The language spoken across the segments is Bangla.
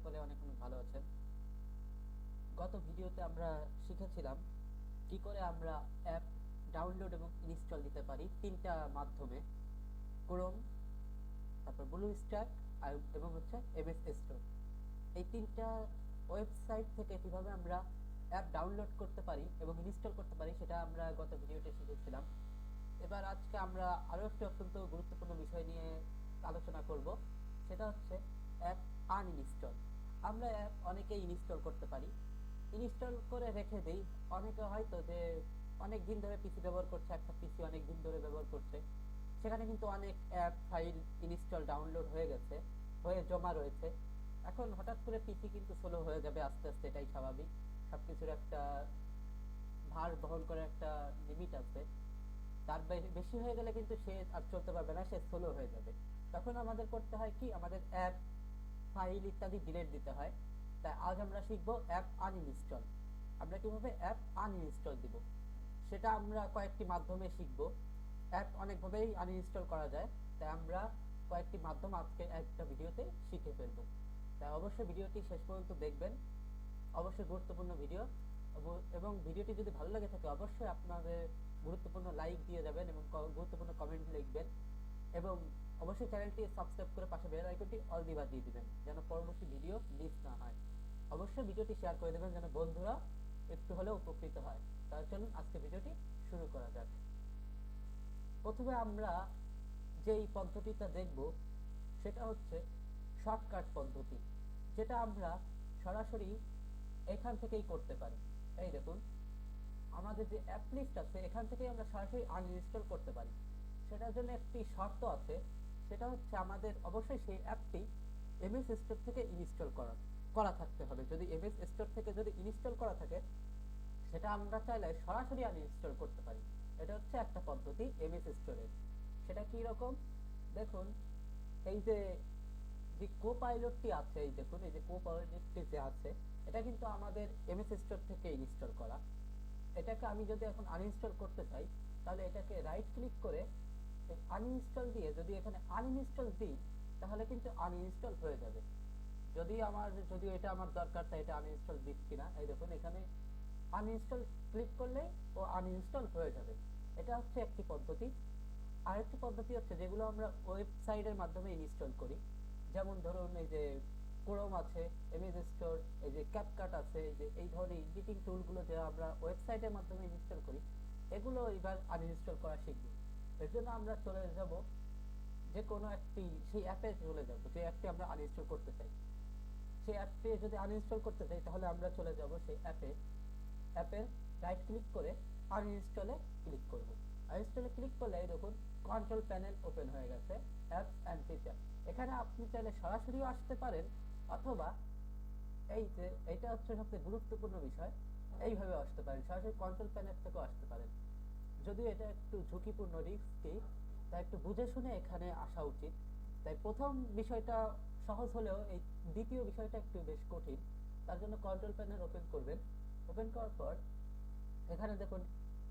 সকলে অনেক অনেক ভালো আছেন। গত ভিডিওতে আমরা শিখেছিলাম কি করে আমরা অ্যাপ ডাউনলোড এবং ইনস্টল দিতে পারি তিনটা মাধ্যমে: ক্রোম, তারপর ব্লু স্ট্যাক এবং হচ্ছে এমএস স্টোর। এই তিনটা ওয়েবসাইট থেকে কিভাবে আমরা অ্যাপ ডাউনলোড করতে পারি এবং ইনস্টল করতে পারি সেটা আমরা গত ভিডিওতে শিখেছিলাম। এবার আজকে আমরা আরও একটি অত্যন্ত গুরুত্বপূর্ণ বিষয় নিয়ে আলোচনা করব, সেটা হচ্ছে অ্যাপ আনইনস্টল। আমরা অ্যাপ অনেকেই ইনস্টল করতে পারি, ইনস্টল করে রেখে দিই। অনেকে হয়তো যে অনেক দিন ধরে পিসি ব্যবহার করছে, একটা পিসি অনেক দিন ধরে ব্যবহার করছে, সেখানে কিন্তু অনেক অ্যাপ ফাইল ইনস্টল ডাউনলোড হয়ে গেছে, হয়ে জমা রয়েছে। এখন হঠাৎ করে পিসি কিন্তু স্লো হয়ে যাবে আস্তে আস্তে, এটাই স্বাভাবিক। সবকিছুর একটা ভার বহন করার একটা লিমিট আছে, তার বেশি হয়ে গেলে কিন্তু সে আর চলতে পারবে না, সে স্লো হয়ে যাবে। তখন আমাদের করতে হয় কি, আমাদের অ্যাপ ফাইল ইত্যাদি ডিলিট দিতে হয়। তাই আজ আমরা শিখবো অ্যাপ আনইনস্টল। আমরা কিভাবে অ্যাপ আনইনস্টল দিব সেটা আমরা কয়েকটি মাধ্যমে শিখব। অ্যাপ অনেকভাবেই আনইনস্টল করা যায়, তাই আমরা কয়েকটি মাধ্যম আজকে একটা ভিডিওতে শিখে ফেলবো। তাই অবশ্যই ভিডিওটি শেষ পর্যন্ত দেখবেন, অবশ্যই গুরুত্বপূর্ণ ভিডিও। এবং ভিডিওটি যদি ভালো লাগে থাকে অবশ্যই আপনাদের গুরুত্বপূর্ণ লাইক দিয়ে যাবেন এবং গুরুত্বপূর্ণ কমেন্ট লিখবেন, এবং অবশ্যই চ্যানেলটি সাবস্ক্রাইব করে পাশে বেল আইকনটি অল দিয়ে বাজিয়ে দিবেন যেন পরবর্তী ভিডিও মিস না হয়। অবশ্যই ভিডিওটি শেয়ার করে দেবেন যেন বন্ধুরা একটু হলেও উপকৃত হয়। তাহলে চলুন আজকে ভিডিওটি শুরু করা যাক। প্রথমে আমরা যেই পদ্ধতিটা দেখব সেটা হচ্ছে শর্টকাট পদ্ধতি, যেটা আমরা সরাসরি এখান থেকেই করতে পারি। এই দেখুন, আমাদের যে অ্যাপ লিস্ট আছে এখান থেকেই আমরা সরাসরি আনইনস্টল করতে পারি। সেটার জন্য একটি শর্ত আছে, সেটা হচ্ছে আমাদের অবশ্যই সেই অ্যাপটি এমএস স্টোর থেকে ইনস্টল করা থাকতে হবে। যদি এমএস স্টোর থেকে যদি ইনস্টল করা থাকে, সেটা আমরা চাইলে সরাসরি আনইনস্টল করতে পারি। এটা হচ্ছে একটা পদ্ধতি এমএস স্টোরের। সেটা কি রকম দেখুন, এই যে যে কোপাইলটটি আছে, এই দেখুন এই যে কোপাইলটটি যে আছে, এটা কিন্তু আমাদের এমএস স্টোর থেকে ইনস্টল করা। এটাকে আমি যদি এখন আনইনস্টল করতে চাই, তাহলে এটাকে রাইট ক্লিক করে আনইনস্টল দিয়ে যদি এখানে আনইনস্টল দিই, তাহলে কিন্তু আনইনস্টল হয়ে যাবে। যদি এটা আমার দরকার, তাই এটা আনইনস্টল দিচ্ছি না। এই দেখুন এখানে আনইনস্টল ক্লিক করলে ও আনইনস্টল হয়ে যাবে। এটা হচ্ছে একটি পদ্ধতি। আরেকটি পদ্ধতি হচ্ছে যেগুলো আমরা ওয়েবসাইটের মাধ্যমে ইনস্টল করি, যেমন ধরুন এই যে ক্রোম আছে, এমএস স্টোর, এই যে ক্যাপকাট আছে, এই যে এই ধরনের এডিটিং টুলগুলো যে আমরা ওয়েবসাইটের মাধ্যমে ইনস্টল করি, এগুলো এবার আনইনস্টল করা শিখব। এর জন্য আমরা চলে যাব যে কোনো একটি সেই অ্যাপে চলে যাব, যে অ্যাপটি আমরা আনইনস্টল করতে চাই। সেই অ্যাপটি যদি আনইনস্টল করতে চাই, তাহলে আমরা চলে যাব সেই অ্যাপের রাইট ক্লিক করে আনইনস্টলে ক্লিক করব। আনইনস্টলে ক্লিক করলে দেখুন কন্ট্রোল প্যানেল ওপেন হয়ে গেছে, অ্যাপস অ্যান্ড ফিচার। এখানে আপনি চাইলে সরাসরিও আসতে পারেন, অথবা এই যে এটা হচ্ছে সবচেয়ে গুরুত্বপূর্ণ বিষয়, এইভাবে আসতে পারেন, সরাসরি কন্ট্রোল প্যানেল থেকেও আসতে পারেন। যদিও এটা একটু ঝুঁকিপূর্ণ, রিস্কি, তাই একটু বুঝে শুনে এখানে আসা উচিত। তাই প্রথম বিষয়টা সহজ হলেও এই দ্বিতীয় বিষয়টা একটু বেশ কঠিন। তার জন্য কন্ট্রোল প্যানেল ওপেন করবেন। ওপেন করার পর এখানে দেখুন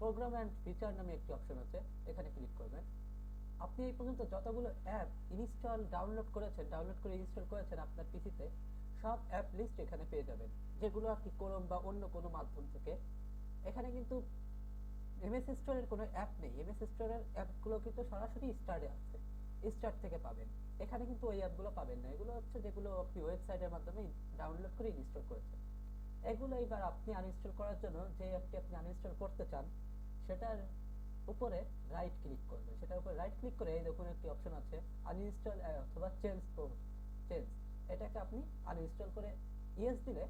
প্রোগ্রাম অ্যান্ড ফিচার নামে একটি অপশন আছে, এখানে ক্লিক করবেন। আপনি এই পর্যন্ত যতগুলো অ্যাপ ডাউনলোড করে ইনস্টল করেছেন আপনার পিসিতে, সব অ্যাপ লিস্ট এখানে পেয়ে যাবেন, যেগুলো আর কি ক্রোম বা অন্য কোনো মাধ্যম থেকে। এখানে কিন্তু এমএস স্টোরের কোনো অ্যাপ নেই, এমএস স্টোরের অ্যাপগুলো কিন্তু সরাসরি স্টার্টে আছে, স্টার্ট থেকে পাবেন। এখানে কিন্তু ওই অ্যাপগুলো পাবেন না, এগুলো হচ্ছে যেগুলো আপনি ওয়েবসাইটের মাধ্যমে ডাউনলোড করে ইনস্টল করেছেন। এগুলো এবার আপনি আনইনস্টল করার জন্য যে অ্যাপটি আপনি আনইনস্টল করতে চান, সেটার উপরে রাইট ক্লিক করবেন। সেটার উপরে রাইট ক্লিক করে এই দেখুন একটি অপশন আছে আনইনস্টল অথবা চেঞ্জ। এটাকে আপনি আনইনস্টল করে ইয়েস দিলে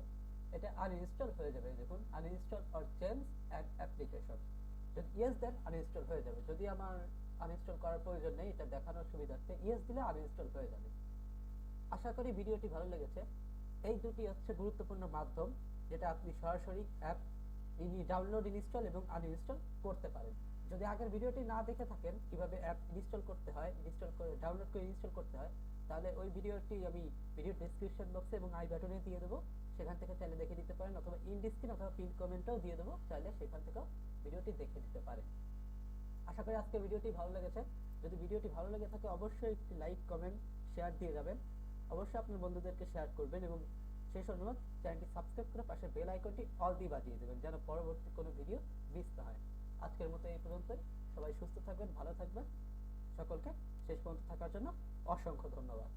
এটা আনইনস্টল হয়ে যাবে। দেখুন uninstall or change an application, যদি ইয়েস দেন আনইনস্টল হয়ে যাবে। যদি আমার আনইনস্টল করার প্রয়োজন নেই, এটা দেখানোর সুবিধার্থে ইয়েস দিলে আনইনস্টল হয়ে যাবে। আশা করি ভিডিওটি ভালো লেগেছে। এই দুটি হচ্ছে গুরুত্বপূর্ণ মাধ্যম, যেটা আপনি সরাসরি অ্যাপ ডাউনলোড, ইনস্টল এবং আনইনস্টল করতে পারেন। যদি আগের ভিডিওটি না দেখে থাকেন কিভাবে অ্যাপ ইনস্টল করতে হয়, ইনস্টল করে ডাউনলোড করে ইনস্টল করতে হয়, তাহলে ওই ভিডিওটি আমি ভিডিও ডেসক্রিপশন বক্সে এবং আই বাটনে দিয়ে দেবো, সেখান থেকে চাইলে দেখে নিতে পারেন, অথবা ইন ডিসক্রিন অথবা পিন কমেন্টও দিয়ে দেবো, চাইলে সেখান থেকেও ভিডিওটি দেখে নিতে পারেন। আশা করি আজকে ভিডিওটি ভালো লেগেছে। যদি ভিডিওটি ভালো লেগে থাকে অবশ্যই একটি লাইক, কমেন্ট, শেয়ার দিয়ে যাবেন। অবশ্যই আপনার বন্ধুদেরকে শেয়ার করবেন এবং শেষ অনুরোধ, চ্যানেলটি সাবস্ক্রাইব করে পাশে বেল আইকনটি অল দিয়ে বাজিয়ে দেবেন যেন পরবর্তী কোনো ভিডিও মিস না হয়। আজকের মতো এই পর্যন্তই। সবাই সুস্থ থাকবেন, ভালো থাকবেন। সকলকে শেষ পর্যন্ত থাকার জন্য অসংখ্য ধন্যবাদ।